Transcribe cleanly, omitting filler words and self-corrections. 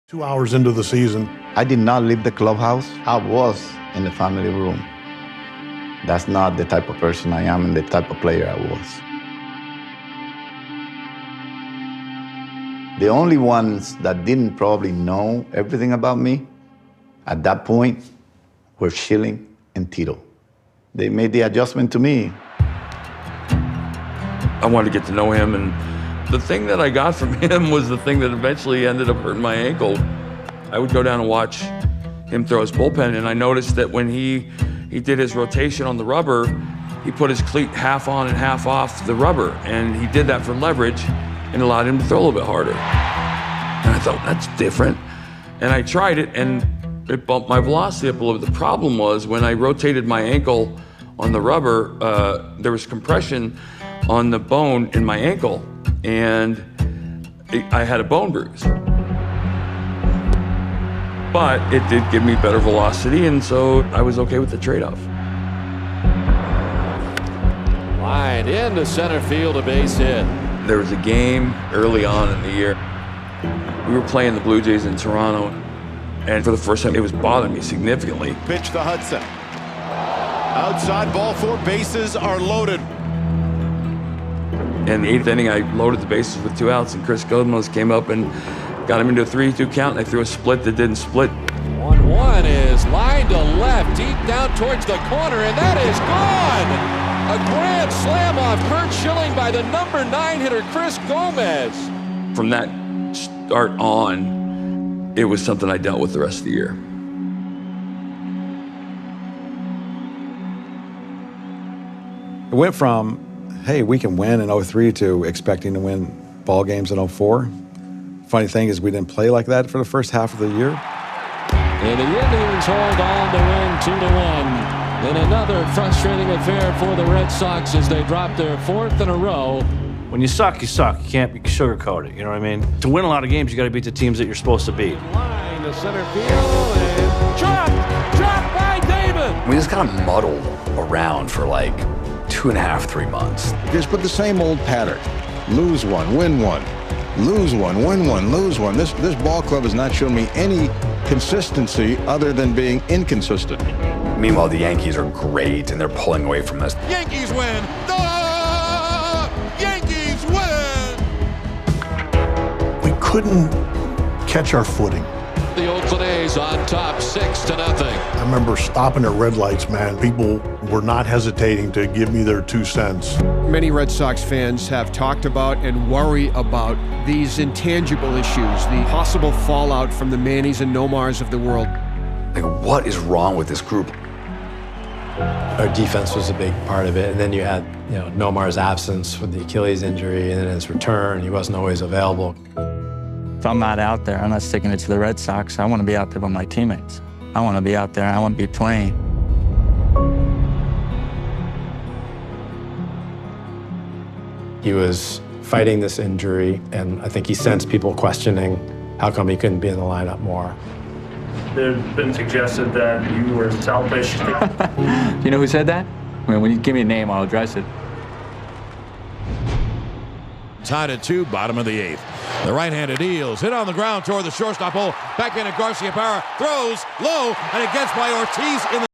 2 hours into the season. I did not leave the clubhouse. I was in the family room. That's not the type of person I am and the type of player I was. The only ones that didn't probably know everything about me at that point were Schilling and Tito. They made the adjustment to me. I wanted to get to know him, and the thing that I got from him was the thing that eventually ended up hurting my ankle. I would go down and watch him throw his bullpen, and I noticed that when he did his rotation on the rubber, he put his cleat half on and half off the rubber, and he did that for leverage and allowed him to throw a little bit harder. And I thought, that's different. And I tried it, and it bumped my velocity up a little bit. The problem was when I rotated my ankle on the rubber, there was compression on the bone in my ankle, and I had a bone bruise. But it did give me better velocity, and so I was okay with the trade-off. Line into center field, a base hit. There was a game early on in the year. We were playing the Blue Jays in Toronto, and for the first time, it was bothering me significantly. Pitch to Hudson. Outside, ball four, bases are loaded. In the 8th inning, I loaded the bases with 2 outs, and Chris Gomez came up and got him into a 3-2 count, and I threw a split that didn't split. 1-1 is lined to left, deep down towards the corner, and that is gone! A grand slam off Curt Schilling by the number 9 hitter, Chris Gomez. From that start on, it was something I dealt with the rest of the year. It went from, hey, we can win in 03 to expecting to win ball games in 04. Funny thing is we didn't play like that for the first half of the year. And the Indians hold on to win 2-1. In another frustrating affair for the Red Sox as they drop their 4th in a row. When you suck, you suck. You can't sugarcoat it, you know what I mean? To win a lot of games, you got to beat the teams that you're supposed to beat. Line to center field and dropped by David. We just kind of muddled around for like 2.5, 3 months. Just put the same old pattern. Lose one, win one. Lose one, win one, lose one. This ball club has not shown me any consistency other than being inconsistent. Meanwhile, the Yankees are great, and they're pulling away from us. Yankees win! The Yankees win! We couldn't catch our footing. The Oakland A's on top 6-0. I remember stopping at red lights, man. People were not hesitating to give me their 2 cents. Many Red Sox fans have talked about and worry about these intangible issues, the possible fallout from the Mannies and Nomars of the world. Like, what is wrong with this group? Our defense was a big part of it, and then you had, Nomar's absence with the Achilles injury, and then his return, he wasn't always available. If I'm not out there, I'm not sticking it to the Red Sox. I want to be out there with my teammates. I want to be out there. I want to be playing. He was fighting this injury, and I think he sensed people questioning how come he couldn't be in the lineup more. There's been suggested that you were selfish. You know who said that? I mean, when you give me a name, I'll address it. Tied at 2, bottom of the 8th. The right-handed Eels hit on the ground toward the shortstop hole. Back in at Garcia Parra, throws low, and it gets by Ortiz in the